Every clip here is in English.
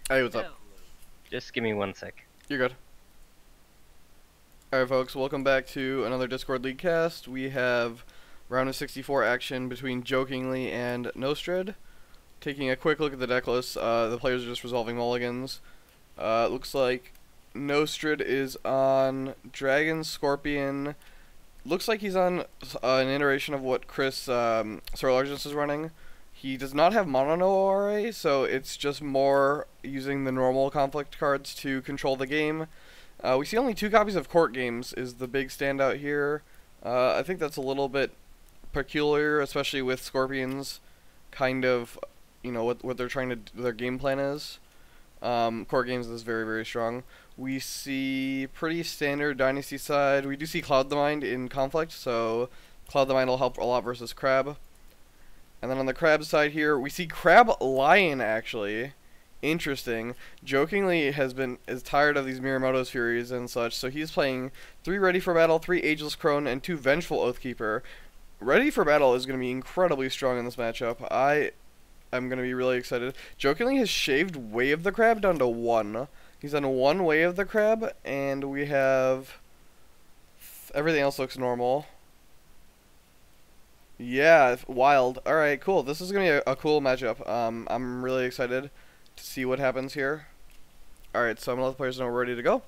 Hey, what's up? Just give me 1 sec. You're good. Alright, folks, welcome back to another Discord League cast. We have round of 64 action between Jokingly and Nostred. Taking a quick look at the deck list, the players are just resolving mulligans. It looks like Nostred is on Dragon, Scorpion. Looks like he's on an iteration of what Chris Sir Largest is running. He does not have Mono no ORA, so it's just more using the normal conflict cards to control the game. We see only 2 copies of Court Games is the big standout here. I think that's a little bit peculiar, especially with Scorpions kind of, what they're trying to, their game plan is. Court Games is very, very strong. We see pretty standard Dynasty side. We do see Cloud the Mind in Conflict, so Cloud the Mind will help a lot versus Crab. And then on the Crab side here, we see Crab Lion, actually. Interesting. Jokingly is tired of these Miyamoto's Furies and such, so he's playing 3 Ready for Battle, 3 Ageless Crone, and 2 Vengeful Oathkeeper. Ready for Battle is going to be incredibly strong in this matchup. I'm going to be really excited. Jokingly has shaved Way of the Crab down to 1. He's on 1 Way of the Crab, and we have... everything else looks normal. Yeah, wild. Alright, cool. This is going to be a cool matchup. I'm really excited to see what happens here. Alright, so I'm going to let the players know we're ready to go.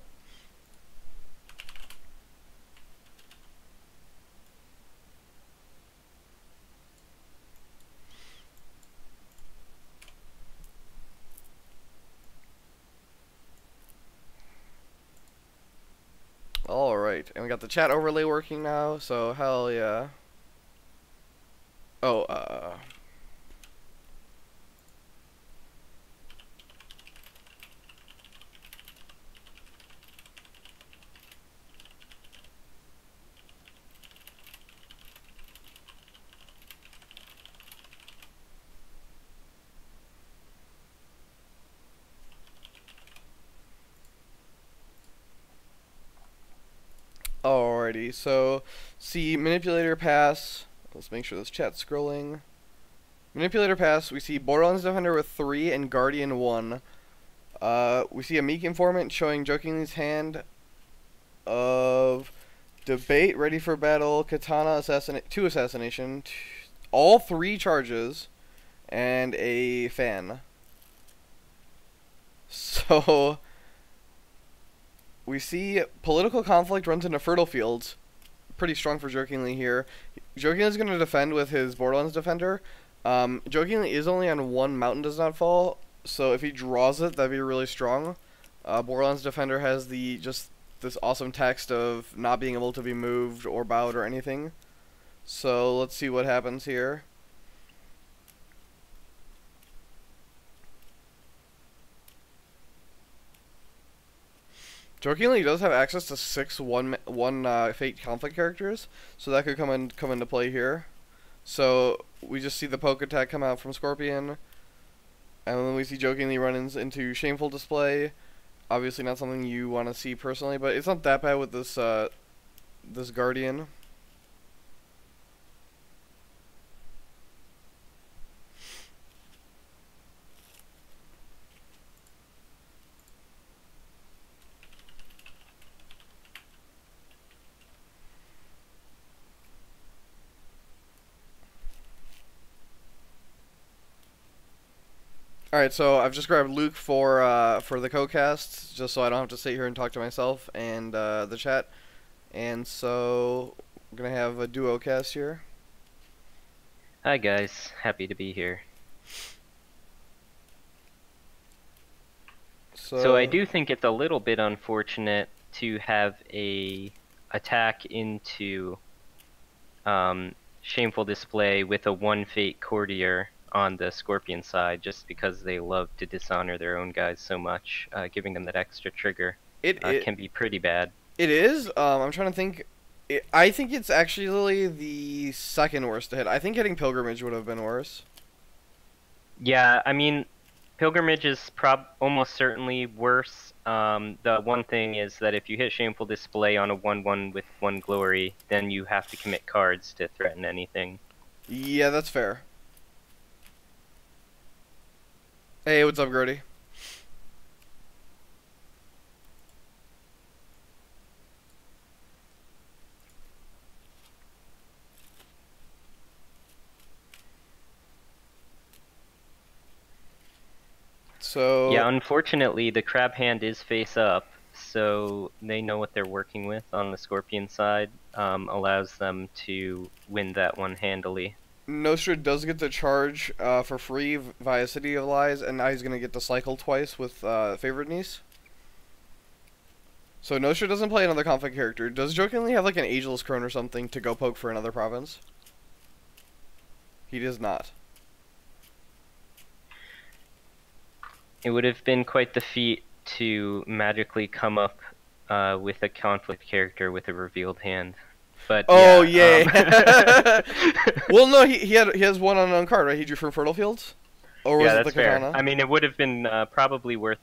Alright, and we got the chat overlay working now, so hell yeah. Oh, Alrighty, so see Manipulator pass. Let's make sure this chat's scrolling. Manipulator pass, we see Borderlands Defender with 3 and Guardian 1. We see a Meek Informant showing Jokingly's hand of Debate, Ready for Battle, Katana, 2 Assassination, all 3 charges, and a fan. So... we see Political Conflict runs into Fertile Fields. Pretty strong for Jokingly here. Jokingly is going to defend with his Borderlands Defender. Jokingly is only on 1 Mountain Does Not Fall, so if he draws it, that'd be really strong. Borderlands Defender has just this awesome text of not being able to be moved or bowed or anything. So let's see what happens here. Jokingly does have access to 6 one Fate Conflict characters, so that could come into play here. So we just see the poke attack come out from Scorpion, and then we see Jokingly run into Shameful Display. Obviously not something you want to see personally, but it's not that bad with this Guardian. Alright, so I've just grabbed Luke for the co-cast, just so I don't have to sit here and talk to myself and the chat. And so we're gonna have a duo cast here. Hi guys, happy to be here. So I do think it's a little bit unfortunate to have a attack into Shameful Display with a 1 Fate Courtier on the Scorpion side, just because they love to dishonor their own guys so much. Giving them that extra trigger can be pretty bad. It is. I'm trying to think. I think it's actually the second worst to hit. I think hitting Pilgrimage would have been worse. Yeah, I mean, Pilgrimage is almost certainly worse. The one thing is that if you hit Shameful Display on a 1/1 with 1 Glory, then you have to commit cards to threaten anything. Yeah, that's fair. Hey, what's up, Grody? So Yeah, unfortunately, the crab hand is face up, so they know what they're working with on the Scorpion side. Allows them to win that one handily. Nostred does get to charge for free via City of Lies, and now he's gonna get to cycle twice with Favorite Niece. So Nostred doesn't play another conflict character. Does Jokingly have like an Ageless Crone or something to go poke for another province? He does not. It would have been quite the feat to magically come up with a conflict character with a revealed hand. But oh yeah. Well, no, he has one unknown card, right? He drew from Fertile Fields, or was Yeah, it the that's fair. Katana? I mean, it would have been probably worth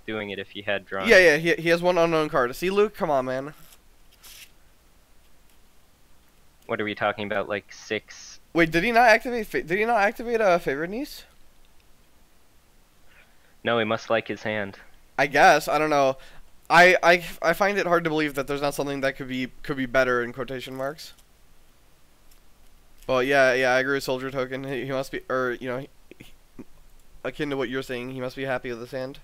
doing it if he had drawn. Yeah, he has one unknown card. See, Luke, come on, man. What are we talking about? Like 6? Wait, did he not activate? Did he not activate a Favorite Niece? No, he must like his hand. I guess I don't know. I find it hard to believe that there's not something that could be better in quotation marks. But yeah, I agree with Soldier Token. He must be, or you know, akin to what you're saying, he must be happy with his hand.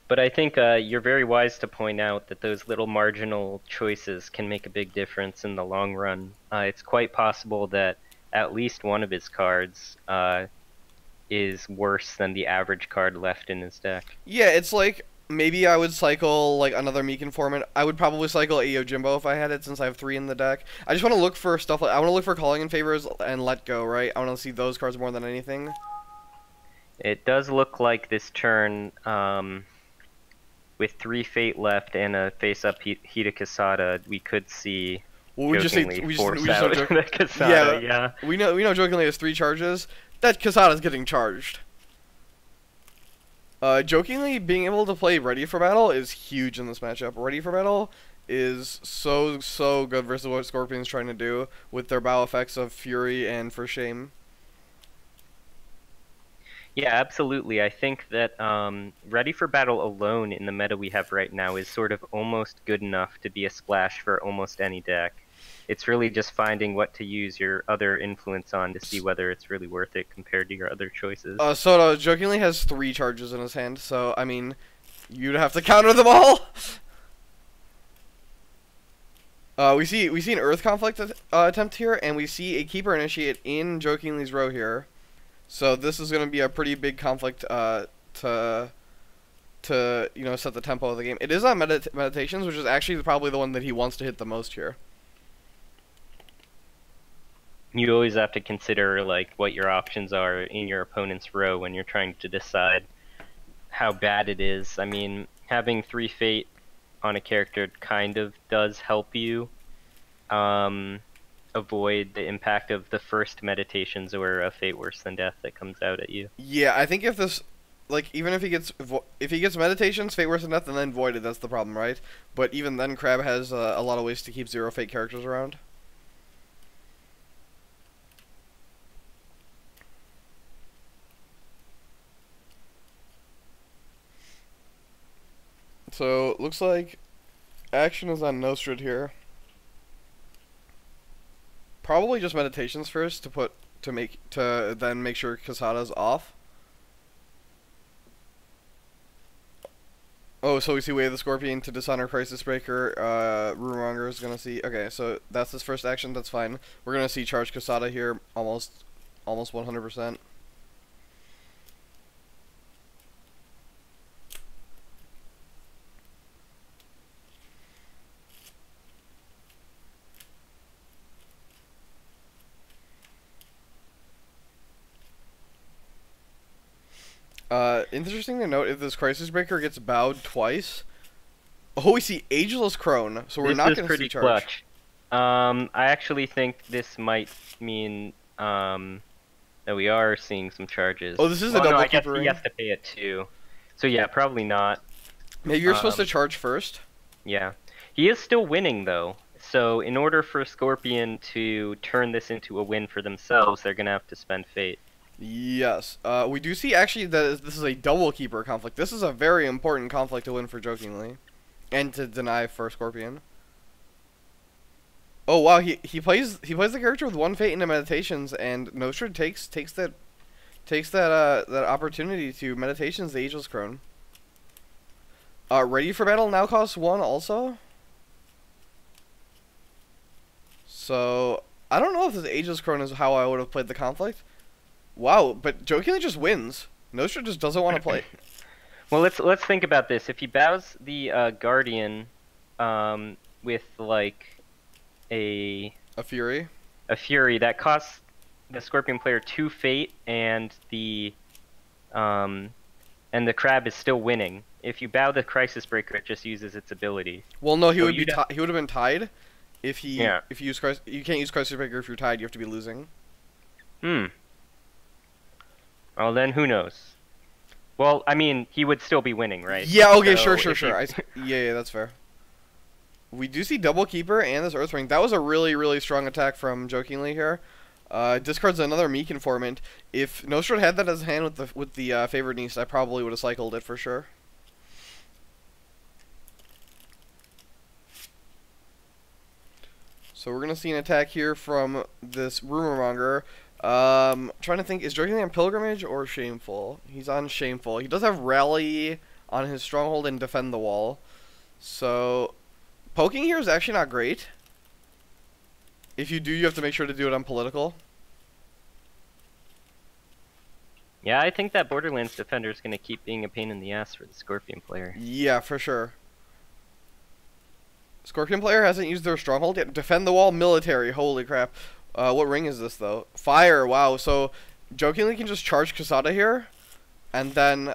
But I think you're very wise to point out that those little marginal choices can make a big difference in the long run. It's quite possible that at least one of his cards is worse than the average card left in his deck. Yeah, it's like maybe I would cycle like another Meek Informant. I would probably cycle Ayo Jimbo if I had it, since I have 3 in the deck. I just want to look for stuff like I want to look for Calling in Favors and Let Go, right? I want to see those cards more than anything. It does look like this turn, with 3 Fate left and a face-up Hida Casada, we could see. Well, we just force out joke. the Casada, yeah. We know Jokingly has 3 charges. That Casada's getting charged. Jokingly being able to play Ready for Battle is huge in this matchup. Ready for Battle is so good versus what Scorpion's trying to do with their bow effects of Fury and For Shame. Yeah, absolutely. I think that Ready for Battle alone in the meta we have right now is sort of almost good enough to be a splash for almost any deck. It's really just finding what to use your other influence on to see whether it's really worth it compared to your other choices. Soto Jokingly has 3 charges in his hand, so I mean, you'd have to counter them all. We see an Earth conflict attempt here, and we see a Keeper Initiate in Jokingly's row here. So this is going to be a pretty big conflict to you know, set the tempo of the game. It is on Meditations, which is actually probably the one that he wants to hit the most here. You always have to consider like what your options are in your opponent's row when you're trying to decide how bad it is. I mean, having 3 Fate on a character kind of does help you avoid the impact of the first Meditations or a Fate Worse Than Death that comes out at you. Yeah, I think if this, like, even if he gets Meditations, Fate Worse Than Death, and then Voided, that's the problem, right? But even then, Crab has a lot of ways to keep 0 Fate characters around. So, looks like action is on Nostred here. Probably just Meditations first to then make sure Casada's off. Oh, so we see Way of the Scorpion to Dishonor Crisis Breaker. Rumonger is gonna see. Okay, so that's his first action. That's fine. We're gonna see Charge Casada here, almost 100%. Interesting to note, if this Crisis Breaker gets bowed twice, oh, we see Ageless Crone, so we're not going to see charge. Clutch. I actually think this might mean that we are seeing some charges. Oh, this is a double I guess keeper he ring. has to pay it too. So yeah, probably not. Maybe you're supposed to charge first? Yeah. He is still winning though. So in order for Scorpion to turn this into a win for themselves, they're going to have to spend Fate. Yes. We do see actually that this is a double keeper conflict. This is a very important conflict to win for Jokingly, and to deny for Scorpion. Oh wow, he plays the character with 1 Fate into Meditations, and Nostred takes Takes that opportunity to Meditations the Ageless Crone. Ready for battle now costs 1 also. So I don't know if this Ageless Crone is how I would have played the conflict. Wow, but jokingly just wins. Nostred just doesn't want to play. Well, let's think about this. If he bows the Guardian, with like a Fury. A Fury that costs the Scorpion player 2 fate, and the crab is still winning. If you bow the Crisis Breaker, it just uses its ability. Well, no, he would have been tied. If you use you can't use Crisis Breaker if you're tied. You have to be losing. Well, then who knows? Well, I mean, he would still be winning, right? Yeah. Okay. So sure. Yeah, that's fair. We do see Double Keeper and this Earth Ring. That was a really strong attack from Jokingly here. Discards another Meek Informant. If Nostred had that as his hand with the Favored Niece, I probably would have cycled it for sure. So we're gonna see an attack here from this Rumor Monger. Trying to think, is Jokingly on Pilgrimage or Shameful? He's on Shameful. He does have Rally on his Stronghold and Defend the Wall. So poking here is actually not great. If you do, you have to make sure to do it on Political. Yeah, I think that Borderlands Defender is going to keep being a pain in the ass for the Scorpion player. Yeah, for sure. Scorpion player hasn't used their Stronghold yet. Defend the Wall, Military. Holy crap. What ring is this, though? Fire. Wow. So Jokingly can just charge Kasada here, and then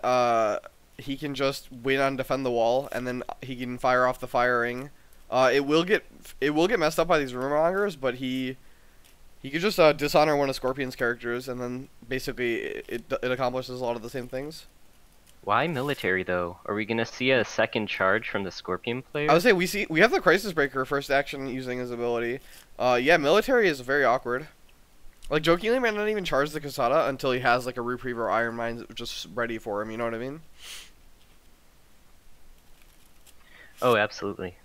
he can just win on Defend the Wall, and then he can fire off the fire ring. It will get messed up by these Rumor Mongers, but he could just dishonor one of Scorpion's characters, and then basically it accomplishes a lot of the same things. Why Military, though? Are we gonna see a second charge from the Scorpion player? I would say we have the Crisis Breaker first action using his ability. Yeah, Military is very awkward. Like, Jokingly might not even charge the Kasada until he has like a Reprieve or Iron Mines just ready for him. You know what I mean? Oh, absolutely.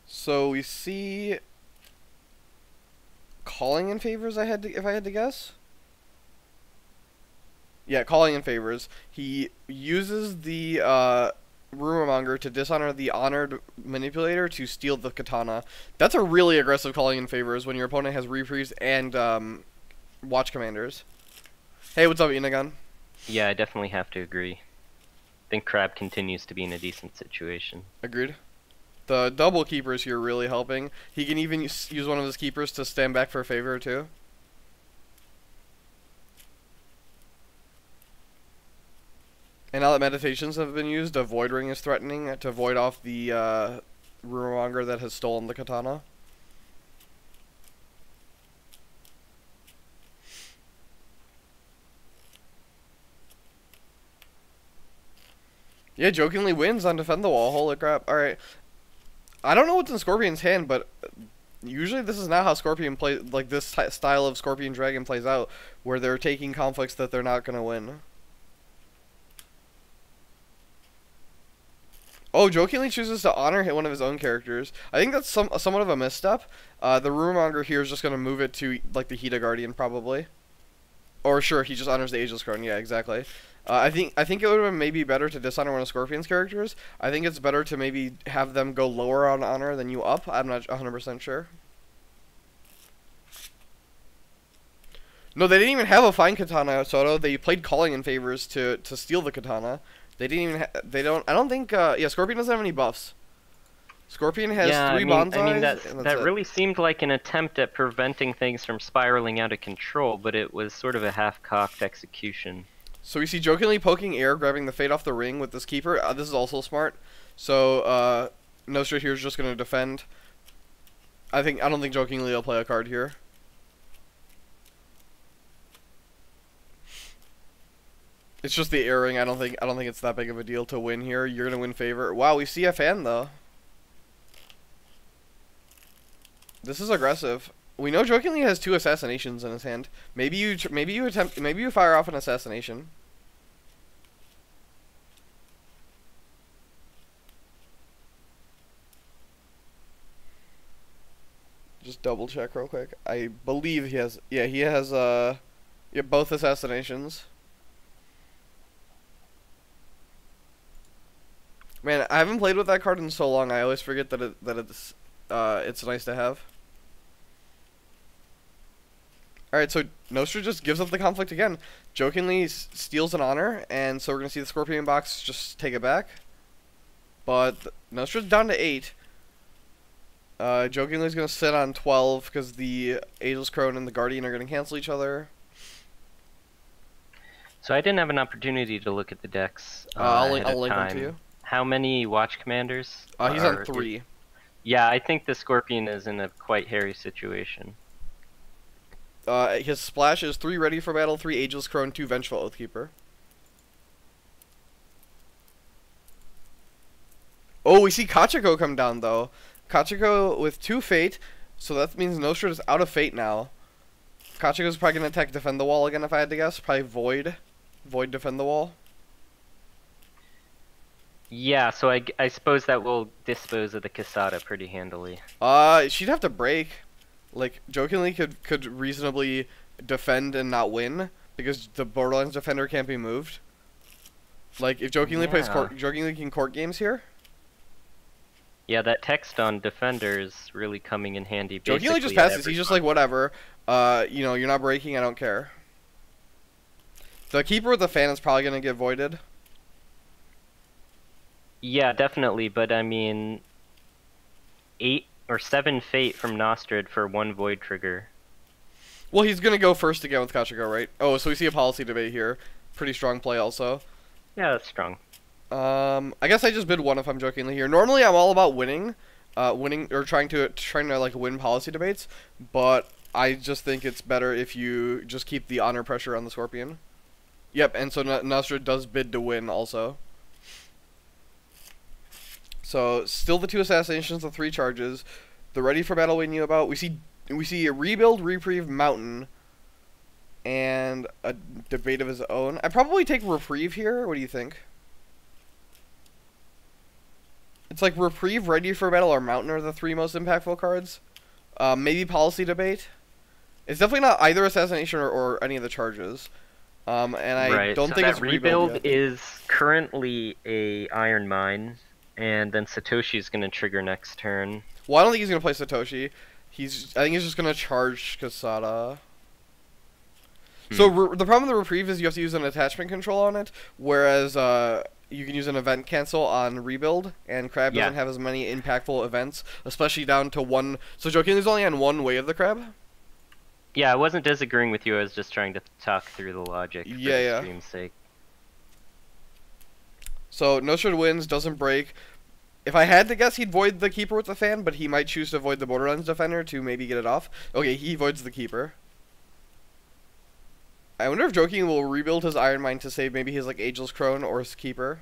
So we see Calling in Favors. If I had to guess. Yeah, Calling in Favors. He uses the Rumor Monger to dishonor the Honored Manipulator to steal the Katana. That's a really aggressive Calling in Favors when your opponent has Reprieves and Watch Commanders. Hey, what's up, Inagon? Yeah, I definitely have to agree. I think Crab continues to be in a decent situation. Agreed. The Double Keepers here really helping. He can even use one of his Keepers to stand back for a favor, too. And now that Meditations have been used, a Void Ring is threatening to void off the Rumor Monger that has stolen the Katana. Yeah, Jokingly wins on Defend the Wall. Holy crap. Alright. I don't know what's in Scorpion's hand, but usually this is not how Scorpion plays, like this style of Scorpion Dragon plays out, where they're taking conflicts that they're not going to win. Oh, Jokingly chooses to honor hit one of his own characters. I think that's somewhat of a misstep. The Rumor Monger here is just going to move it to like the Hida Guardian, probably. Or sure, he just honors the Ageless Crone. Yeah, exactly. I think it would have been maybe better to dishonor one of Scorpion's characters. I think it's better to maybe have them go lower on honor than you up. I'm not 100% sure. No, they didn't even have a fine Katana, Soto. They played Calling in Favors to steal the Katana. They didn't even. They don't. I don't think. Yeah, Scorpion doesn't have any buffs. Scorpion has 3 bonsais. I mean that really seemed like an attempt at preventing things from spiraling out of control, but it was sort of a half-cocked execution. So we see Jokingly poking air, grabbing the Fate off the ring with this Keeper. This is also smart. So Nostred here is just going to defend. I don't think Jokingly will play a card here. It's just the air ring. I don't think it's that big of a deal to win here. You're gonna win favor. Wow, we see FN though. This is aggressive. We know Jokingly has 2 assassinations in his hand. Maybe you fire off an assassination. Just double check real quick. I believe he has. Yeah, he has. Yeah, both assassinations. Man, I haven't played with that card in so long. I always forget that it's nice to have. All right, so Nostred just gives up the conflict again. Jokingly steals an honor, and so we're gonna see the Scorpion box just take it back. But Nostred's down to 8. Jokingly's gonna sit on 12 because the Ageless Crone and the Guardian are gonna cancel each other. So I didn't have an opportunity to look at the decks. I'll link them to you. How many Watch Commanders? He's on 3. Yeah, I think the Scorpion is in a quite hairy situation. His splash is 3 Ready for Battle, 3 Ageless Crone, 2 Vengeful Oathkeeper. Oh, we see Kachiko come down, though. Kachiko with 2 Fate, so that means Nostred is out of Fate now. Kachiko's probably going to attack Defend the Wall again, if I had to guess. Probably Void. Void Defend the Wall. Yeah, so I suppose that will dispose of the Casada pretty handily. She'd have to break. Like, Jokingly could reasonably defend and not win, because the Borderlands Defender can't be moved. Like, if Jokingly plays Jokingly can court games here. Yeah, that text on Defender is really coming in handy. Jokingly just passes. He's just like, whatever. You know, you're not breaking. I don't care. The Keeper with the Fan is probably gonna get voided. Yeah, definitely. But I mean, 8 or 7 Fate from Nostred for 1 Void trigger. Well, he's gonna go first again with Kachiko, right? Oh, so we see a policy debate here. Pretty strong play, also. Yeah, that's strong. I guess I just bid 1 if I'm Jokingly here. Normally, I'm all about winning, or trying to like win policy debates, but I just think it's better if you just keep the honor pressure on the Scorpion. Yep, and so Nostred does bid to win also. So still the 2 assassinations, the 3 charges, the Ready for Battle we knew about. We see a Rebuild, Reprieve, Mountain, and a debate of his own. I'd probably take Reprieve here. What do you think? It's like Reprieve, Ready for Battle, or Mountain are the 3 most impactful cards. Maybe Policy Debate. It's definitely not either Assassination or any of the charges. And I don't think it's Rebuild yet. Is currently a Iron Mine, and then Satoshi's going to trigger next turn. Well, I don't think he's going to play Satoshi. I think he's just going to charge Casada. So the problem with the Reprieve is you have to use an attachment control on it, whereas you can use an event cancel on Rebuild, and Crab doesn't have as many impactful events, especially down to 1. So Jokingly's only on 1 way of the Crab? Yeah, I wasn't disagreeing with you, I was just trying to talk through the logic for the stream's sake. So Nostred wins, doesn't break. If I had to guess, he'd void the Keeper with the Fan, but he might choose to void the Borderlands Defender to maybe get it off. Okay, he voids the Keeper. I wonder if Jokingly will rebuild his Iron Mine to save maybe his like Ageless Crone or his Keeper.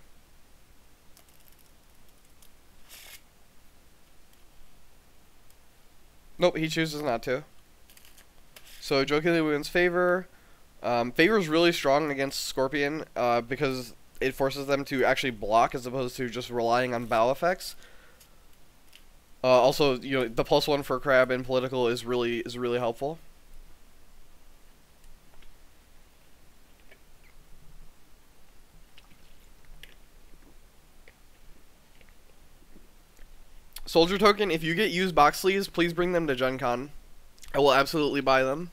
Nope, he chooses not to. So Jokingly wins Favor. Favor is really strong against Scorpion because it forces them to actually block as opposed to just relying on bow effects. Also, you know, the +1 for Crab in political is really helpful. Soldier Token, if you get used box sleeves, please bring them to Gen Con. I will absolutely buy them.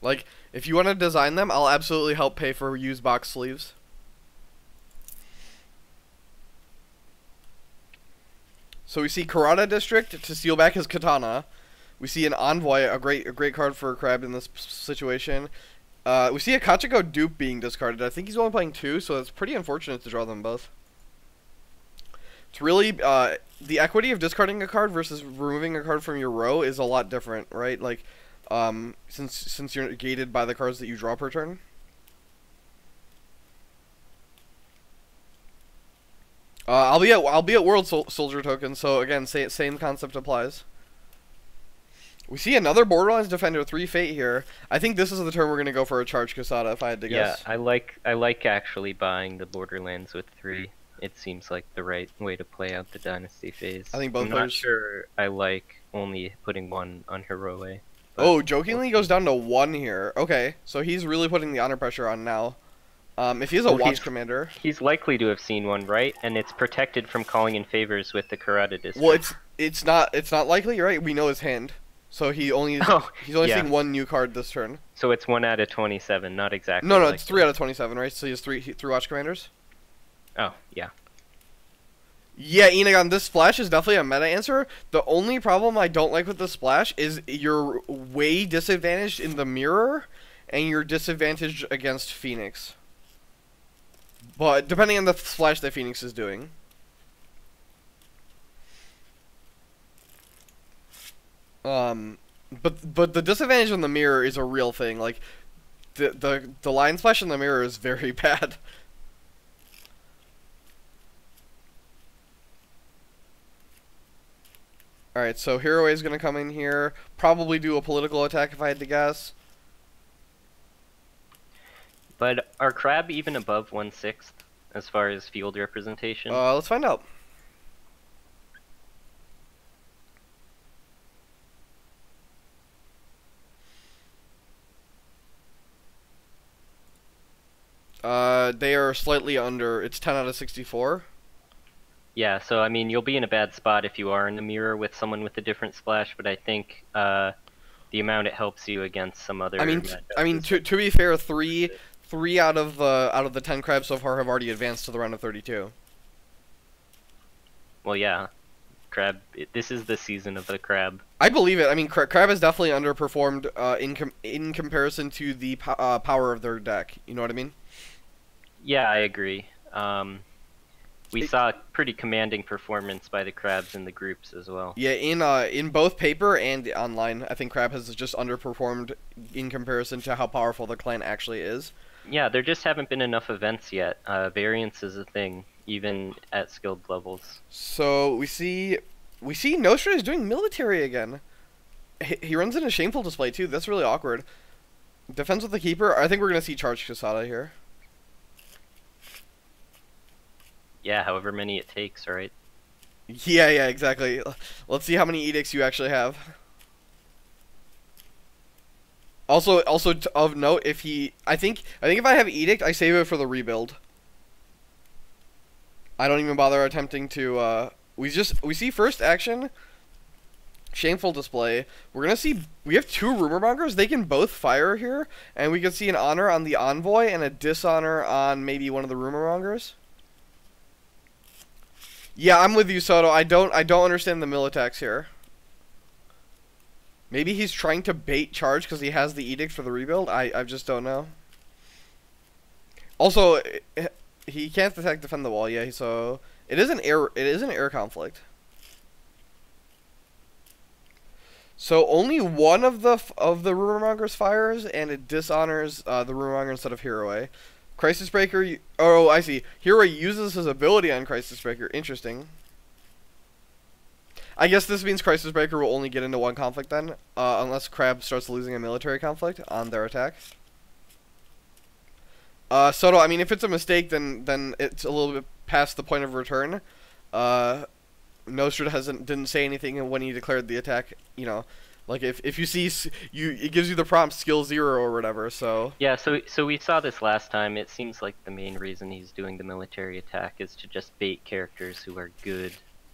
Like, if you want to design them, I'll absolutely help pay for used box sleeves. So we see Karada District to steal back his katana. We see an Envoy, a great card for Crab in this situation. We see a Kachiko dupe being discarded. I think he's only playing 2, so it's pretty unfortunate to draw them both. It's really, the equity of discarding a card versus removing a card from your row is a lot different, right? Like, since you're gated by the cards that you draw per turn. I'll be at World Soldier Token, so again, same concept applies. We see another Borderlands Defender 3 Fate here. I think this is the turn we're gonna go for a charge Casada, if I had to guess. Yeah, I like actually buying the Borderlands with 3. it seems like the right way to play out the Dynasty phase. I think both I'm not players... sure I like only putting one on Heroe. Oh, jokingly goes down to 1 here. Okay, so he's really putting the honor pressure on now. If he's a watch commander... He's likely to have seen one, right? And it's protected from calling in favors with the Karada District. Well, it's not likely, right? We know his hand. So he's only seeing 1 new card this turn. So it's 1 out of 27, not exactly. No, it's 3 out of 27, right? So he has 3 watch commanders? Oh, yeah. Yeah, Enagon, this splash is definitely a meta answer. The only problem I don't like with the splash is you're way disadvantaged in the mirror, and you're disadvantaged against Phoenix. But depending on the splash that Phoenix is doing. But the disadvantage in the mirror is a real thing. Like the line splash in the mirror is very bad. Alright, so Hero is going to come in here, probably do a political attack if I had to guess. But are Crab even above 1/6 as far as field representation? Let's find out. They are slightly under. It's 10 out of 64. Yeah, so I mean, you'll be in a bad spot if you are in the mirror with someone with a different splash, but I think the amount it helps you against some other. I mean, to be fair, three out of the 10 crabs so far have already advanced to the round of 32. Well, yeah, this is the season of the crab. I believe it. I mean, crab has definitely underperformed in comparison to the power of their deck. You know what I mean? Yeah, I agree. We saw pretty commanding performance by the crabs in the groups as well. Yeah, in both paper and online, I think crab has just underperformed in comparison to how powerful the clan actually is. Yeah, there just haven't been enough events yet. Variance is a thing, even at skilled levels. So we see Nostred is doing military again. He runs in a shameful display too. That's really awkward. Defense with the keeper. I think we're gonna see charge Kasada here. Yeah, however many it takes, right? Yeah, exactly. Let's see how many edicts you actually have. Also of note, I think if I have edict, I save it for the rebuild. I don't even bother attempting to. We see first action. Shameful display. We have 2 rumor mongers. They can both fire here, and we can see an honor on the envoy and a dishonor on maybe one of the rumor mongers. Yeah, I'm with you, Soto. I don't understand the mill attacks here. Maybe he's trying to bait charge because he has the edict for the rebuild. I just don't know. Also, he can't attack defend the wall. Yeah, so it is an air conflict. So only one of the rumor mongers fires, and it dishonors the rumor monger instead of Hero. Crisis Breaker. Oh, I see. Hero uses his ability on Crisis Breaker. Interesting. I guess this means Crisis Breaker will only get into 1 conflict then, unless Crab starts losing a military conflict on their attack. Soto, I mean, if it's a mistake, then it's a little bit past the point of return. Nostred didn't say anything when he declared the attack. You know, like if you see it gives you the prompt skill 0 or whatever. So yeah, so we saw this last time. It seems like the main reason he's doing the military attack is to just bait characters who are good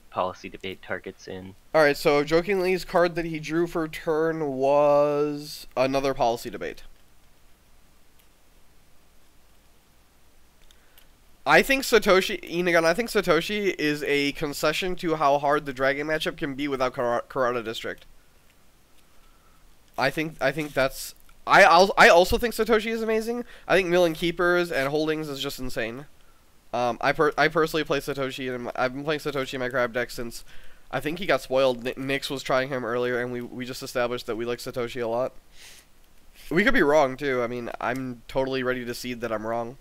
policy debate targets in. All right, so jokingly's card that he drew for turn was another policy debate. I think Satoshi is a concession to how hard the Dragon matchup can be without Karada District. I think that's. I also think Satoshi is amazing. I think milling keepers and holdings is just insane. I personally play Satoshi, and I've been playing Satoshi in my crab deck since I think he got spoiled. Nix was trying him earlier, and we just established that we like Satoshi a lot. We could be wrong too. I mean, I'm totally ready to cede that I'm wrong.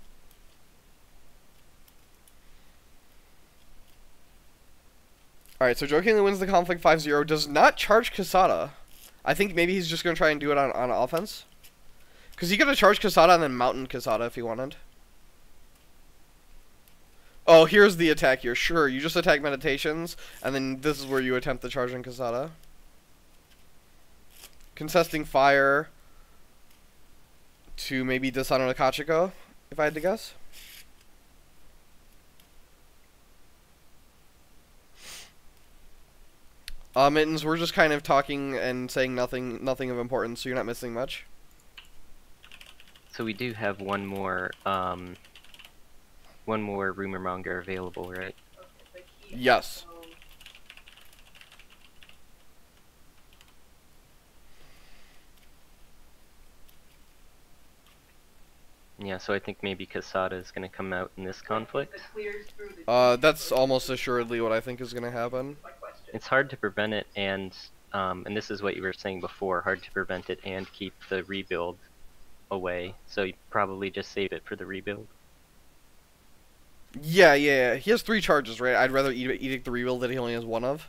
Alright, so jokingly wins the conflict 5-0, does not charge Kasada. I think maybe he's just going to try and do it on offense. Because he could have charged Kasada and then mountain Kasada if he wanted. Oh, here's the attack here. Sure, you just attack Meditations, and then this is where you attempt the charge on Kasada. Contesting Fire to maybe dishonor the Kachiko, if I had to guess. Mittens, we're just kind of talking and saying nothing of importance, so you're not missing much. So we do have one more rumor monger available, right? Yes. Yeah, so I think maybe Kasada is going to come out in this conflict. That's almost assuredly what I think is going to happen. It's hard to prevent it, and this is what you were saying before, hard to prevent it and keep the rebuild away. So you probably just save it for the rebuild. Yeah. He has 3 charges, right? I'd rather Edict the Rebuild that he only has 1 of.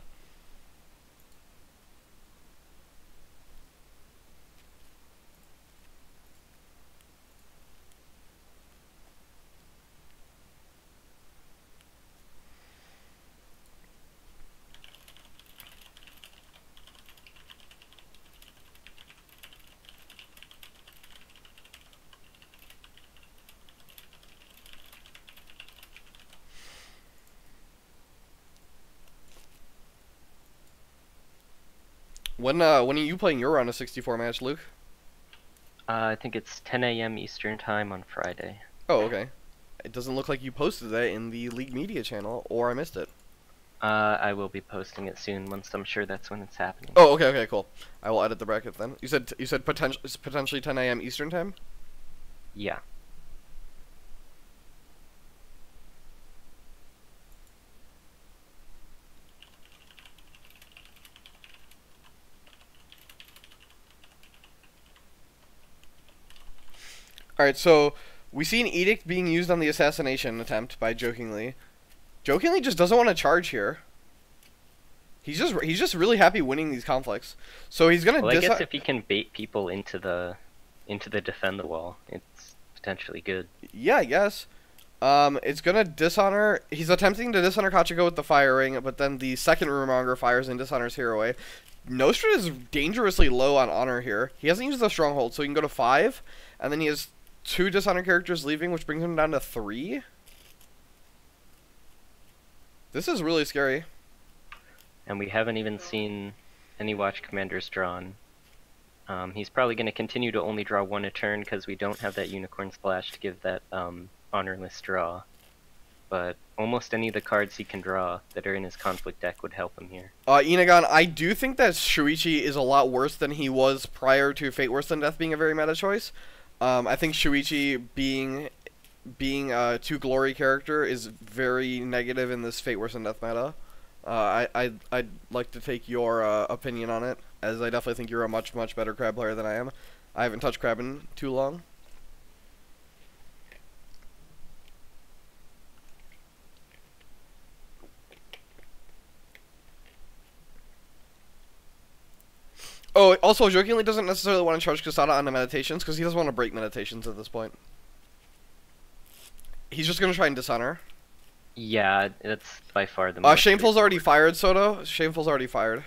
When are you playing your round of 64 match, Luke? I think it's 10 a.m. Eastern time on Friday. Oh, okay. It doesn't look like you posted that in the League Media channel, or I missed it. I will be posting it soon once I'm sure that's when it's happening. Oh, okay, cool. I will edit the bracket then. You said potentially 10 a.m. Eastern time? Yeah. Alright, so we see an edict being used on the assassination attempt by Jokingly. Jokingly just doesn't want to charge here. He's just really happy winning these conflicts. So he's gonna. Well, I guess if he can bait people into the defend the wall, it's potentially good. Yeah, I guess. It's gonna dishonor. He's attempting to dishonor Kachiko with the firing, but then the second Rumonger fires and dishonors Hiroe. Nostred is dangerously low on honor here. He hasn't used the stronghold, so he can go to 5, and then he has 2 dishonor characters leaving, which brings him down to 3. This is really scary. And we haven't even seen any watch commanders drawn. He's probably going to continue to only draw 1 a turn because we don't have that unicorn splash to give that honorless draw. But almost any of the cards he can draw that are in his conflict deck would help him here. Inagon, I do think that Shuichi is a lot worse than he was prior to Fate Worse Than Death being a very meta choice. I think Shuichi being a 2 glory character is very negative in this Fate Worse Than Death meta. I'd like to take your opinion on it, as I definitely think you're a much better crab player than I am. I haven't touched crab in too long. Oh, also, Jokingly doesn't necessarily want to charge Kasada onto Meditations, because he doesn't want to break Meditations at this point. He's just going to try and dishonor. Yeah, that's by far the most... Shameful's already fired, Soto. Shameful's already fired.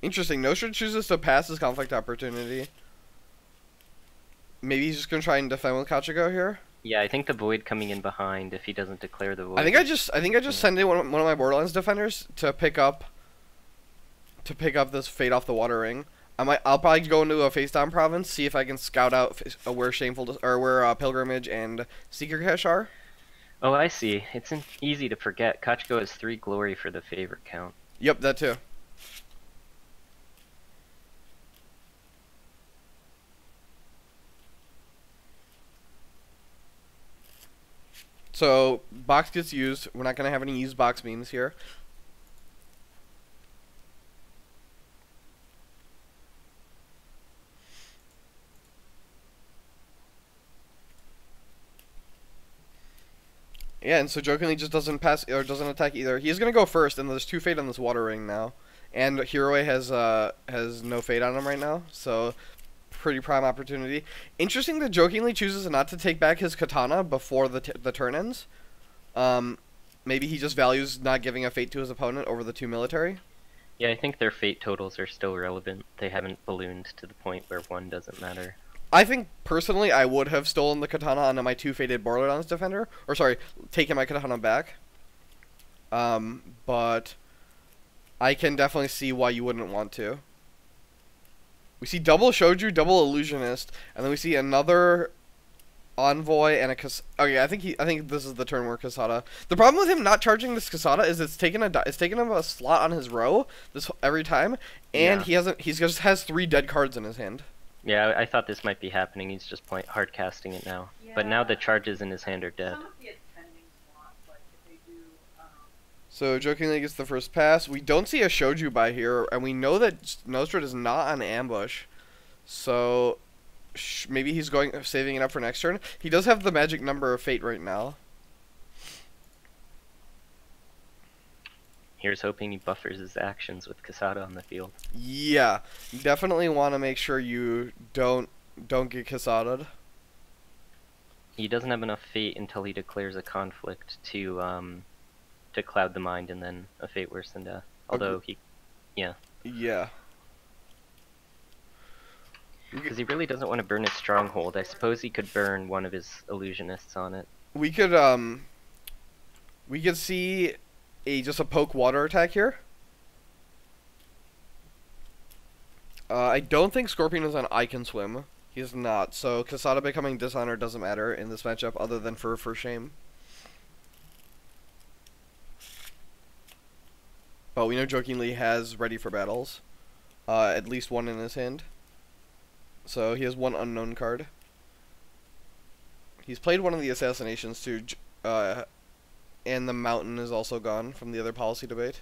Interesting. Nostred chooses to pass his conflict opportunity. Maybe he's just going to try and defend with Kachiko here. Yeah, I think the Void coming in behind if he doesn't declare the Void. I think I just send in one of my Borderlands defenders to pick up this Fate Off the Water ring. I'll probably go into a face down province, see if I can scout out where Pilgrimage and Seeker Cache are. Oh, I see. It's easy to forget. Kachiko has 3 glory for the favorite count. Yep, that too. So box gets used. We're not gonna have any used box memes here. Yeah, and so Jokingly just doesn't pass or doesn't attack either. He's gonna go first, and there's 2 fate on this water ring now, and Hiroe has no fate on him right now, so pretty prime opportunity. Interesting that Jokingly chooses not to take back his katana before the turn ends. Maybe he just values not giving a fate to his opponent over the 2 military. Yeah, I think their fate totals are still relevant. They haven't ballooned to the point where 1 doesn't matter. I think, personally, I would have stolen the katana onto my 2 fated Borderlands defender. Or, sorry, taken my katana back. But I can definitely see why you wouldn't want to. We see double Shoju, double Illusionist, and then we see another Envoy and a okay, I think this is the turn where Kasada. The problem with him not charging this Kasada is it's taken him a slot on his row every time, and he just has 3 dead cards in his hand. Yeah, I thought this might be happening. He's just hard casting it now. Yeah. But now the charges in his hand are dead. So Jokingly gets the first pass. We don't see a Shoju by here, and we know that Nostred is not on ambush. So maybe he's saving it up for next turn. He does have the magic number of fate right now. Here's hoping he buffers his actions with Kasada on the field. Yeah, you definitely want to make sure you don't get Kasada'd. He doesn't have enough fate until he declares a conflict to cloud the mind and then a fate worse than death. Although yeah. Because he really doesn't want to burn his stronghold. I suppose he could burn one of his illusionists on it. We could see just a poke water attack here. I don't think Scorpion is on I Can Swim. He's not, so Kasada becoming Dishonored doesn't matter in this matchup other than for shame. But we know Jokingly has Ready for Battles. At least 1 in his hand. So he has 1 unknown card. He's played one of the assassinations too, and the mountain is also gone from the other policy debate.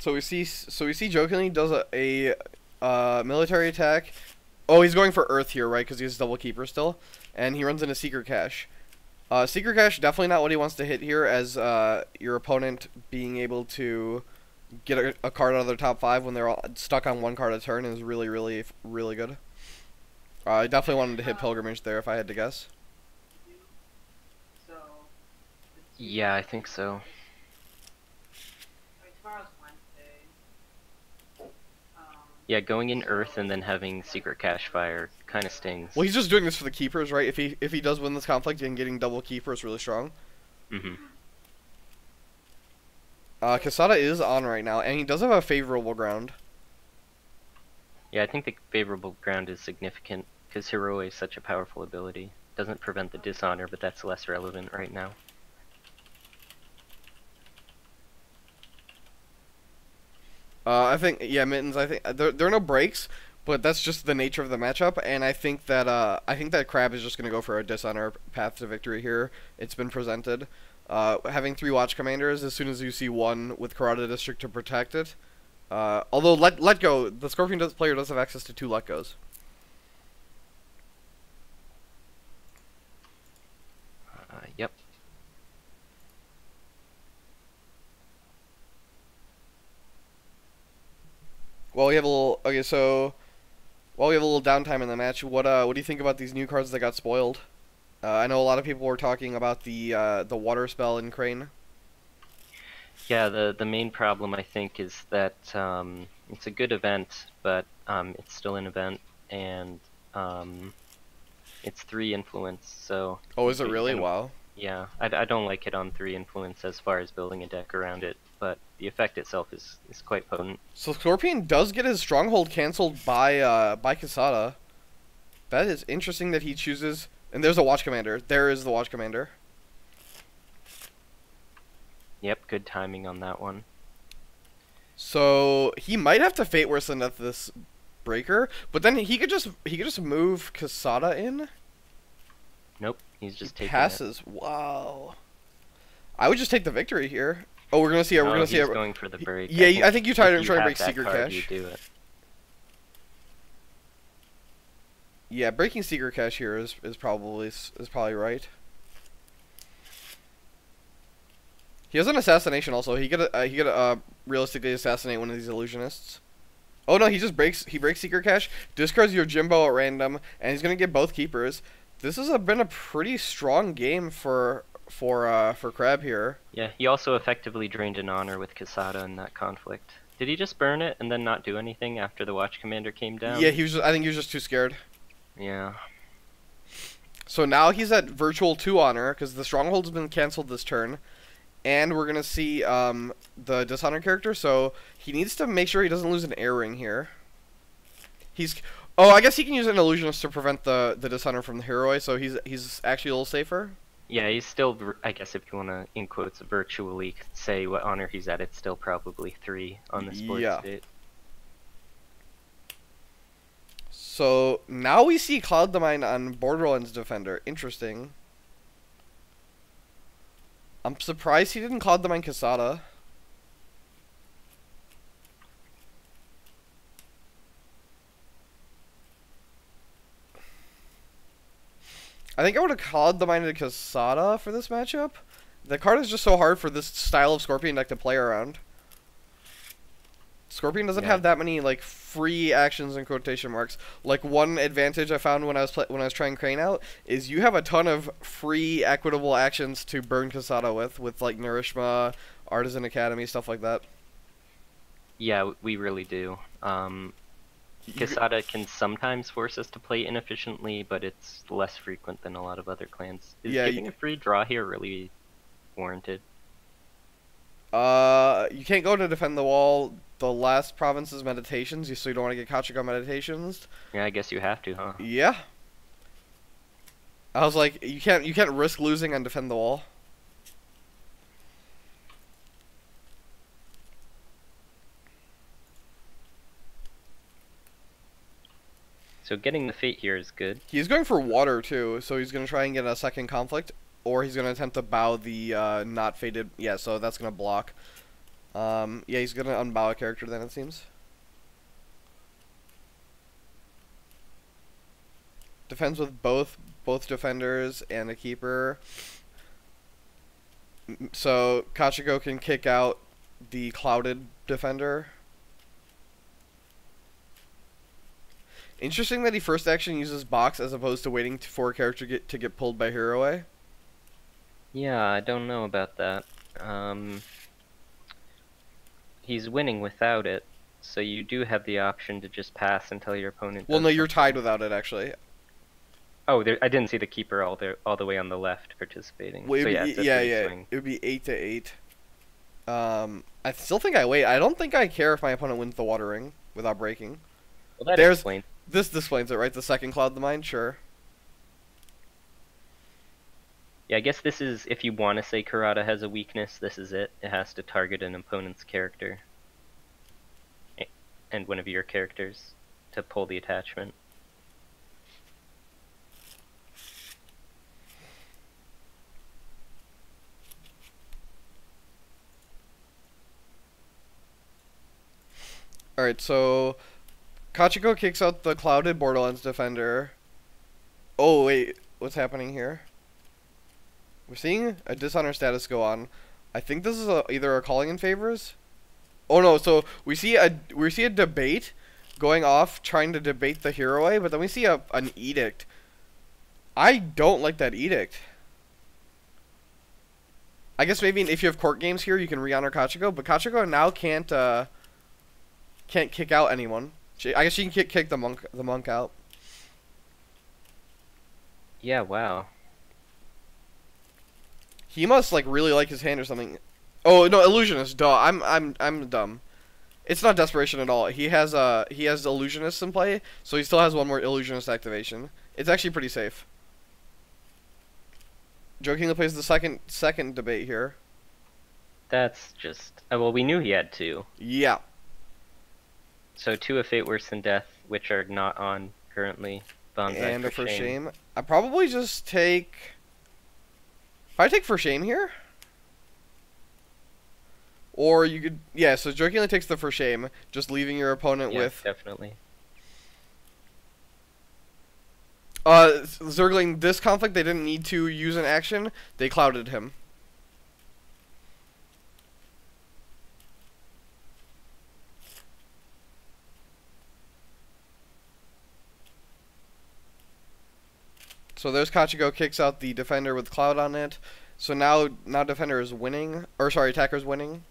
So we see Jokingly does a military attack. Oh, he's going for Earth here, right? Because he has double keeper still, and he runs into Secret Cache. Secret Cache definitely not what he wants to hit here, as your opponent being able to get a card out of their top 5 when they're all stuck on 1 card a turn is really, really, really good. I definitely wanted to hit Pilgrimage there if I had to guess. Yeah, I think so. Yeah, going in Earth and then having Secret Cache fire kind of stings. Well, he's just doing this for the keepers, right? If he does win this conflict, and getting double keeper is really strong. Kasada is on right now, and he does have a favorable ground. Yeah, I think the favorable ground is significant, because Hero is such a powerful ability. Doesn't prevent the dishonor, but that's less relevant right now. I think, yeah, Mittens, I think there are no breaks, but that's just the nature of the matchup, and I think that Crab is just going to go for a Dishonor path to victory here. It's been presented. Having 3 Watch Commanders, as soon as you see 1 with Karada District to protect it. Although, let go, the Scorpion player does have access to 2 let goes. Yep. Well, we have a little. Okay, so while we have a little downtime in the match, what do you think about these new cards that got spoiled? I know a lot of people were talking about the water spell in Crane. Yeah, the main problem I think is that it's a good event, but it's still an event, and it's 3 influence. So. Oh, is it really? Wow. Yeah, I don't like it on 3 influence as far as building a deck around it. but the effect itself is quite potent. So Scorpion does get his stronghold canceled by Kasada. That is interesting that he chooses. And there's a watch commander. There is the watch commander. Yep, good timing on that one. So he might have to Fate Worse Than Death this breaker, but then he could just move Kasada in. Nope, he's just taking passes. it. Wow. I would just take the victory here. Oh, we're gonna see. We're gonna see. He's going for the break. Yeah, I think you tried to break that Secret card, Cache. you do it. Yeah, breaking Secret Cache here is probably right. He has an assassination also. He could realistically assassinate one of these illusionists. Oh no, he breaks Secret Cache, discards your Jimbo at random, and he's gonna get both keepers. This has been a pretty strong game for Crab here. Yeah, he also effectively drained an honor with Kasada in that conflict. Did he just burn it and then not do anything after the watch commander came down? Yeah, I think he was just too scared. Yeah. So now he's at virtual 2 honor because the stronghold's been canceled this turn. And we're going to see the Dishonor character, so he needs to make sure he doesn't lose an air ring here. Oh, I guess he can use an illusionist to prevent the Dishonor from the Heroi, so he's actually a little safer. Yeah, he's still, I guess if you want to, in quotes, virtually say what honor he's at, it's still probably 3 on the sports state. So now we see Cloud the Mind on Borderlands Defender. Interesting. I'm surprised he didn't Cloud the Mind Kasada. I think I would have Cloud the Mind Kasada for this matchup. The card is just so hard for this style of Scorpion deck to play around. Scorpion doesn't have that many like free actions in quotation marks. Like one advantage I found when I was trying Crane out is you have a ton of free equitable actions to burn Kasada with like Nourishma, Artisan Academy, stuff like that. Yeah, we really do. Kasada can sometimes force us to play inefficiently, but it's less frequent than a lot of other clans. Is getting a free draw here really warranted? You can't go to defend the wall. The last province is meditations, so you don't want to get Kachiko meditations. Yeah, I guess you have to, huh? Yeah. I was like, you can't risk losing on defend the wall. So getting the fate here is good. He's going for water too, so he's gonna try and get a second conflict, or he's gonna attempt to bow the not fated. Yeah, so that's gonna block. Yeah, he's gonna unbow a character then, it seems. Defends with both defenders and a keeper. So Kachiko can kick out the clouded defender. Interesting that he first action uses box as opposed to waiting for a character to get pulled by Heroi. Yeah, I don't know about that. He's winning without it, so you do have the option to just pass until your opponent. Well, no, you're tied without it actually. Oh, I didn't see the keeper all the way on the left participating. Well, so yeah, it would be 8-8. I still think I wait. I don't think I care if my opponent wins the water ring without breaking. Well, that explains. This explains it, right? The second Cloud the Mind, sure. Yeah, I guess this is, if you want to say Kurata has a weakness, this is it. It has to target an opponent's character. And one of your characters to pull the attachment. Alright, so Kachiko kicks out the clouded Borderlands defender. Oh, wait. What's happening here? We're seeing a dishonor status go on. I think this is either a calling in favors. Oh no! So we see a debate going off, trying to debate the Heroi, but then we see an edict. I don't like that edict. I guess maybe if you have court games here, you can re-honor Kachiko, but Kachiko now can't kick out anyone. I guess she can kick the monk out. Yeah. Wow. He must like really like his hand or something. Oh no, illusionist. Duh. I'm dumb. It's not desperation at all. He has illusionist in play, so he still has one more illusionist activation. It's actually pretty safe. Jokingly plays the second debate here. That's just... well, we knew he had two. Yeah. So 2 of Fate Worse Than Death, which are not on currently. Bonsai And for for shame. shame. I probably just take... Probably take for shame here. Or you could... Yeah, so jokingly takes the for shame, just leaving your opponent Yeah, with... definitely. Zergling, this conflict, they didn't need to use an action. They clouded him. So there's Kachiko kicks out the defender with cloud on it. So now defender is winning, or sorry, attacker's winning.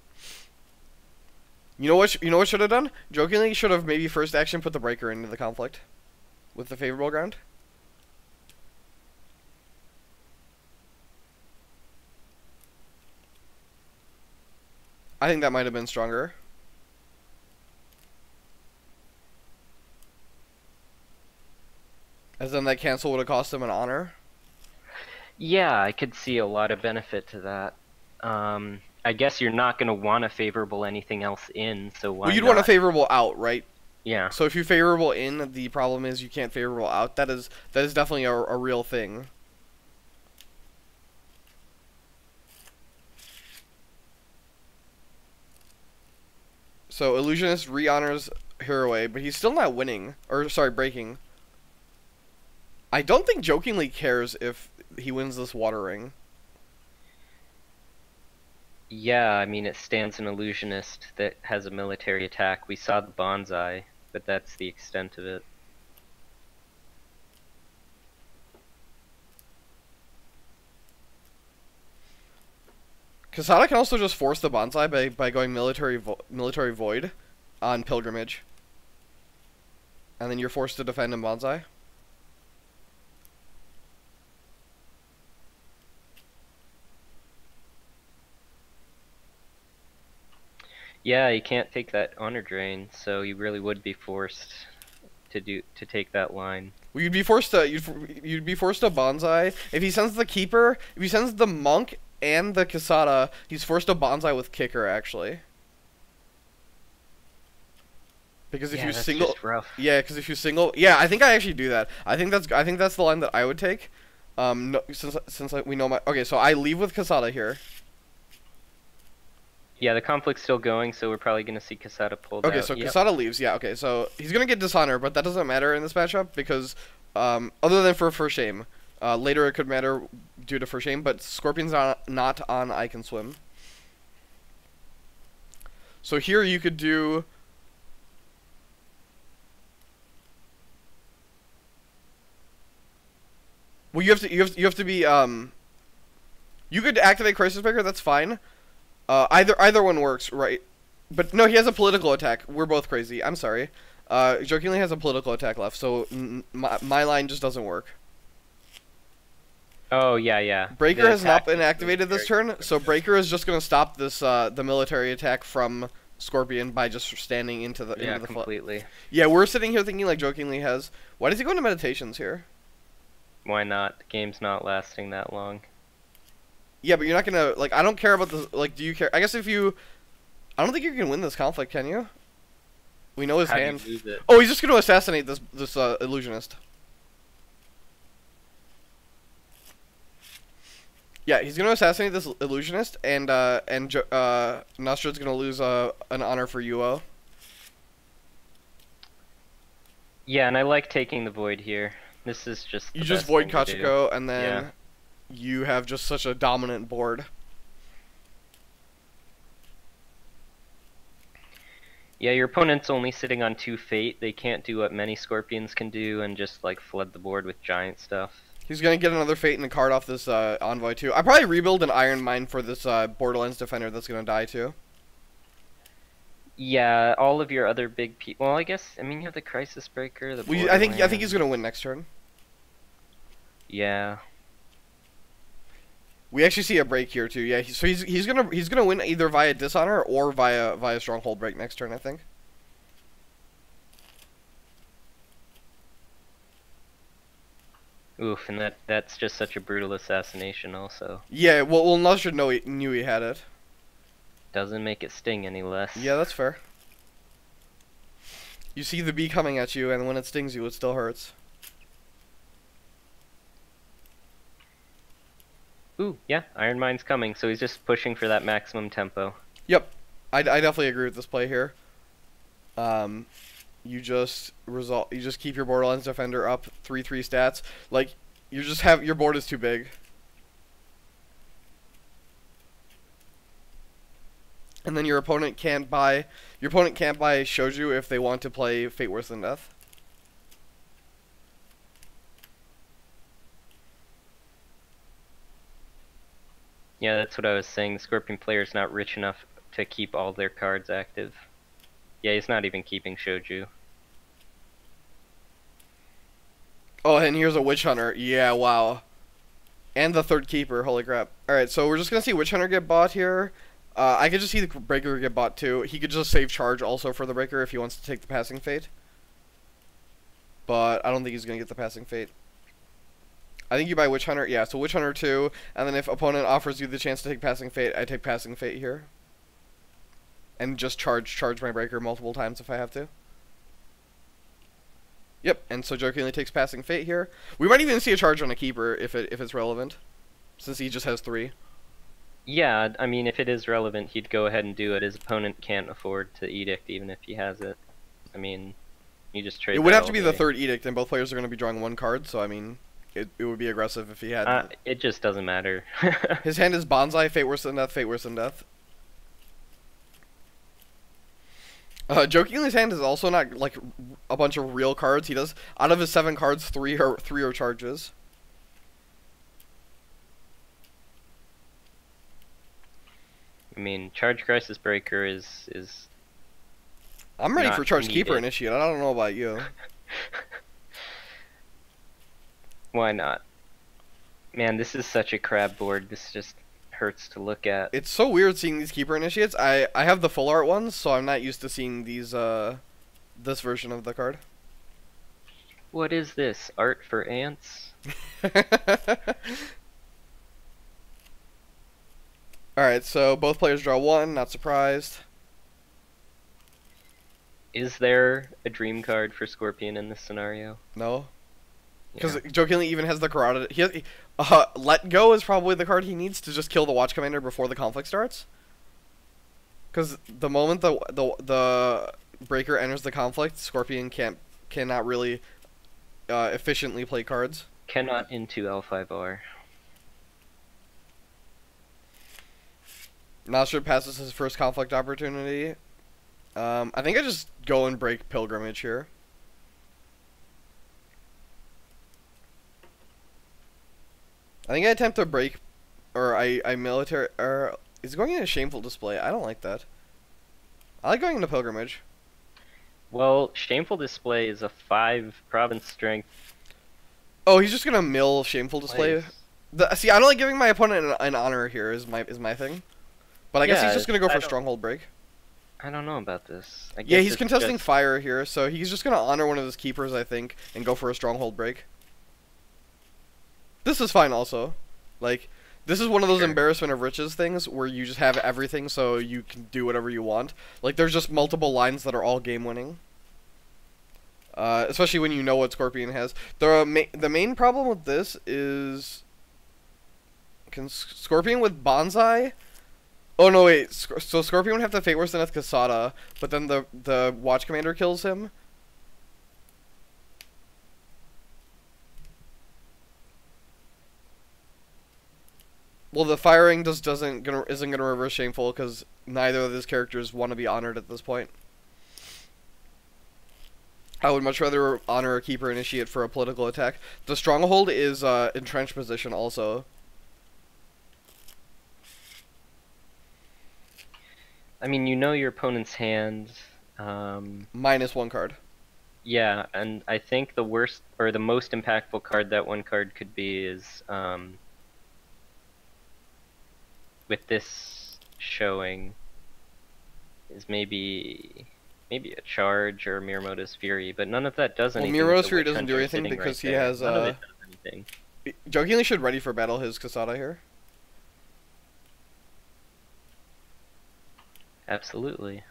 You know what should have done? Jokingly should have maybe first action put the breaker into the conflict with the favorable ground. I think that might have been stronger. As then that cancel would have cost him an honor. Yeah, I could see a lot of benefit to that. I guess you're not going to want to favorable anything else in, so why Well, you'd not? want a favorable out, right? Yeah. So if you favorable in, the problem is you can't favorable out. That is definitely a real thing. So Illusionist re-honors Hiraway, but he's still not winning. Or, sorry, breaking. I don't think Jokingly cares if he wins this Water Ring. Yeah, I mean, it stands an illusionist that has a military attack. We saw the bonsai, but that's the extent of it. Kasada can also just force the bonsai by going military void on pilgrimage. And then you're forced to defend in bonsai. Yeah, you can't take that honor drain, so you really would be forced to take that line. Well, you'd be forced to bonsai if he sends the keeper. If he sends the monk and the Kasada, he's forced to bonsai with kicker actually. Because if Yeah, you that's single, just rough. yeah, because if you single, yeah, I think I actually do that. I think that's the line that I would take. No, since we know my okay, so I leave with Kasada here. Yeah, the conflict's still going, so we're probably gonna see Kasada pulled out. Okay, so Yep. Kasada leaves. Yeah, okay, so he's gonna get dishonor, but that doesn't matter in this matchup because, other than for shame, later it could matter due to for shame. But Scorpion's not on I Can Swim. So here you could do. Well, you have to be You could activate Crisis Breaker. That's fine. Either one works, right? But no, he has a political attack. We're both crazy. I'm sorry. Jokingly has a political attack left, so my line just doesn't work. Oh yeah, yeah. Breaker The has not attack been is activated this very turn, quick. so Breaker is just gonna stop this the military attack from Scorpion by just standing into the Yeah, into the completely. Yeah, we're sitting here thinking like Jokingly has. Why does he go into meditations here? Why not? The game's not lasting that long. Yeah, but you're not gonna like. I don't care about the like. Do you care? I guess if you, I don't think you can win this conflict, can you? We know his How do hand. you lose it? Oh, he's just gonna assassinate this illusionist. Yeah, he's gonna assassinate this illusionist, and Nostred's gonna lose an honor for Uo. Yeah, and I like taking the void here. This is just You the just best void thing to do. Kachiko, and then Yeah. you have just such a dominant board. Yeah, your opponent's only sitting on 2 fate. They can't do what many scorpions can do and just like flood the board with giant stuff. He's gonna get another fate and a card off this envoy too. I probably rebuild an Iron Mine for this Borderlands defender that's gonna die too. Yeah, all of your other big well, I guess I mean you have the Crisis Breaker, the I think he's Borderlands. gonna win next turn. Yeah. We actually see a break here too. Yeah, so he's gonna win either via dishonor or via stronghold break next turn, I think. Oof, and that's just such a brutal assassination. Also, Yeah, well, Nostred knew he had it. doesn't make it sting any less. Yeah, that's fair. You see the bee coming at you, and when it stings you, it still hurts. Ooh, yeah, Iron Mind's coming, so he's just pushing for that maximum tempo. Yep, I definitely agree with this play here. You just keep your Borderlands Defender up 3/3 stats. Like your board is too big. And then your opponent can't buy Shoju if they want to play Fate Worse Than Death. Yeah, that's what I was saying. The Scorpion player's not rich enough to keep all their cards active. Yeah, he's not even keeping Shoju. Oh, and here's a Witch Hunter. Yeah, wow. And the third keeper. Holy crap. Alright, so we're just going to see Witch Hunter get bought here. I could just see the Breaker get bought too. He could just save charge also for the Breaker if he wants to take the Passing Fate. But I don't think he's going to get the Passing Fate. I think you buy Witch Hunter. Yeah, so Witch Hunter 2. And then if opponent offers you the chance to take Passing Fate, I take Passing Fate here. And just charge my Breaker multiple times if I have to. Yep, and so jokingly takes Passing Fate here. We might even see a charge on a keeper if it's relevant, since he just has 3. Yeah, I mean, if it is relevant, he'd go ahead and do it. His opponent can't afford to Edict even if he has it. I mean, you just trade. It would have to be the third Edict, and both players are going to be drawing 1 card, so I mean, it would be aggressive if he had. It just doesn't matter. His hand is Bonsai, Fate Worse Than Death, Fate Worse Than Death. Jokingly's hand is also not like a bunch of real cards. He does, out of his 7 cards, 3 are charges. I mean, Charge Crisis Breaker is I'm ready not for Charge needed. Keeper Initiate. I don't know about you. Why not? Man, this is such a crab board. This just hurts to look at. It's so weird seeing these Keeper Initiates. I have the full art ones, so I'm not used to seeing these this version of the card. What is this? Art for ants? Alright, so both players draw 1, not surprised. Is there a dream card for Scorpion in this scenario? No. Because Yeah. jokingly even has the carotid. Let Go is probably the card he needs to just kill the Watch Commander before the conflict starts. Because the moment the Breaker enters the conflict, Scorpion cannot really efficiently play cards. Cannot into L5R. Nostred passes his first conflict opportunity. I think I just go and break Pilgrimage here. I think I attempt to break, or I military, or is going into Shameful Display. I don't like that. I like going into Pilgrimage. Well, Shameful Display is a 5 province strength. Oh, he's just gonna mill Shameful Display. Place. See, I don't like giving my opponent an honor here. Is my thing. But I guess he's just gonna go for Stronghold Break. I don't know about this. I guess Yeah, he's it's contesting just... fire here, so he's just gonna honor one of his keepers, I think, and go for a Stronghold Break. This is fine also. Like, this is one of those embarrassment of riches things where you just have everything so you can do whatever you want. Like, there's just multiple lines that are all game winning. Especially when you know what Scorpion has. The main problem with this is... Can Scorpion with Bonsai... Oh no, wait. So Scorpion would have to Fate Worse Than Death Kasada, but then the Watch Commander kills him. Well, the firing isn't gonna reverse Shameful because neither of these characters want to be honored at this point. I would much rather honor a Keeper Initiate for a political attack. The Stronghold is entrenched position also. I mean, you know your opponent's hand. Minus 1 card. Yeah, and I think the worst or the most impactful card that one card could be is with this showing is maybe a charge or Miyamoto's Fury, but none of that does Well, anything. Miyamoto's Fury doesn't do anything because he has none of it does anything. Jokingly should ready for battle his Kasada here. Absolutely.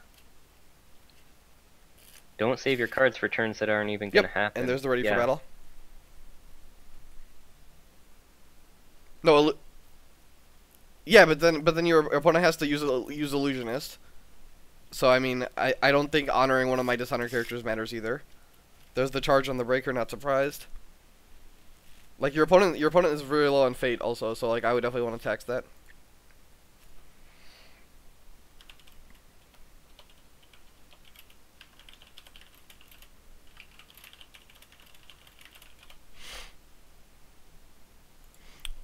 Don't save your cards for turns that aren't even gonna happen. And there's the ready for battle. No, yeah, but then your opponent has to use Illusionist. So I mean, I don't think honoring one of my Dishonor characters matters either. There's the charge on the breaker, not surprised. Like your opponent is very low on fate also, so like I would definitely want to tax that.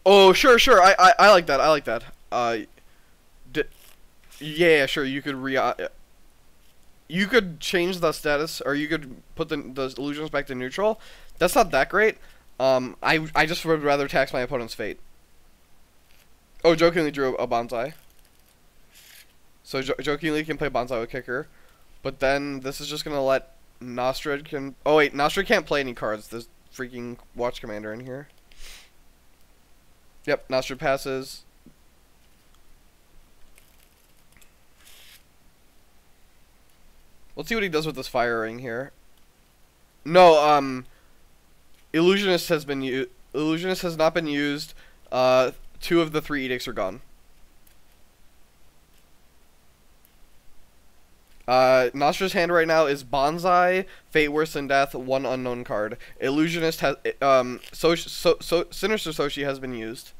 Oh, sure. I like that. I like that. Yeah, sure. You could you could change the status, or you could put the illusions back to neutral. That's not that great. I just would rather tax my opponent's fate. Oh, jokingly drew a bonsai. So jokingly can play bonsai with kicker, but then this is just gonna let Nostred can. Oh wait, Nostred can't play any cards. There's freaking Watch Commander in here. Yep, Nostred passes. Let's see what he does with this firing here. No, Illusionist has been Illusionist has not been used. 2 of the 3 edicts are gone. Nostred's hand right now is Bonsai, Fate Worse Than Death, 1 unknown card. Illusionist has Sinister Soshi has been used.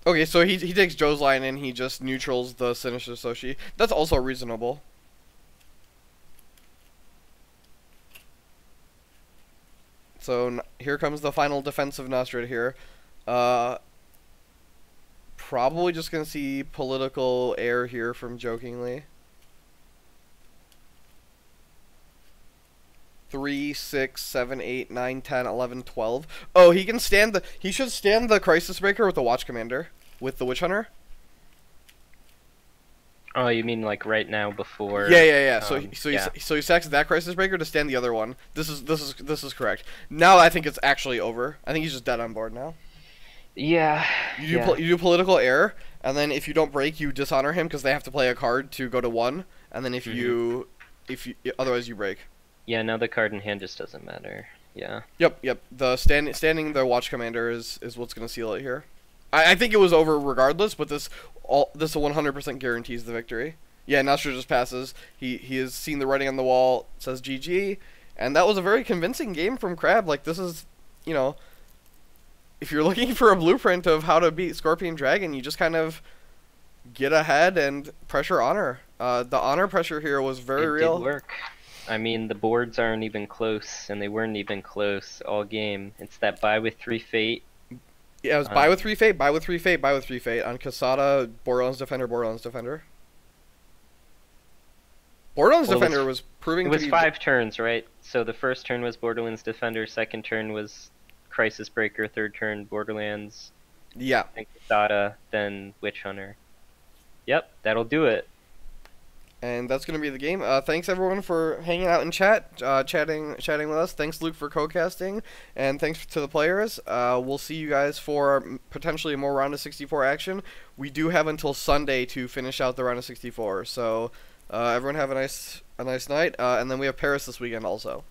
Okay, so he takes Joe's line and he just neutrals the Sinister Soshi. That's also reasonable. So here comes the final defense of Nostred here. Probably just gonna see political air here from Jokingly. 3, 6, 7, 8, 9, 10, 11, 12. Oh, he can stand the. He should stand the Crisis Breaker with the Watch Commander, with the Witch Hunter. Oh, you mean like right now before? Yeah. So he sacks that Crisis Breaker to stand the other one. This is correct. Now I think it's actually over. I think he's just dead on board now. Yeah. You do political error, and then if you don't break, you dishonor him because they have to play a card to go to 1, and then if you otherwise you break. Yeah, now the card in hand just doesn't matter. Yeah. Yep. The standing the Watch Commander is what's gonna seal it here. I think it was over regardless, but this 100% guarantees the victory. Yeah, Nostred just passes. He has seen the writing on the wall. Says GG, and that was a very convincing game from Crab. Like this is, you know, if you're looking for a blueprint of how to beat Scorpion Dragon, you just kind of get ahead and pressure honor. The honor pressure here was very real. It did work. I mean, the boards aren't even close, and they weren't even close all game. It's that buy with 3 fate. Yeah, it was buy with 3 fate, buy with 3 fate, buy with 3 fate on Kasada, Borderlands Defender, Borderlands Defender. Borderlands Defender was proving. It was 5 turns, right? So the first turn was Borderlands Defender, second turn was Crisis Breaker, third turn Borderlands. Yeah. Then Kasada, then Witch Hunter. Yep, that'll do it. And that's going to be the game. Thanks everyone for hanging out in chat, chatting with us. Thanks Luke for co-casting, and thanks to the players. We'll see you guys for potentially more round of 64 action. We do have until Sunday to finish out the round of 64. So everyone have a nice night, and then we have Paris this weekend also.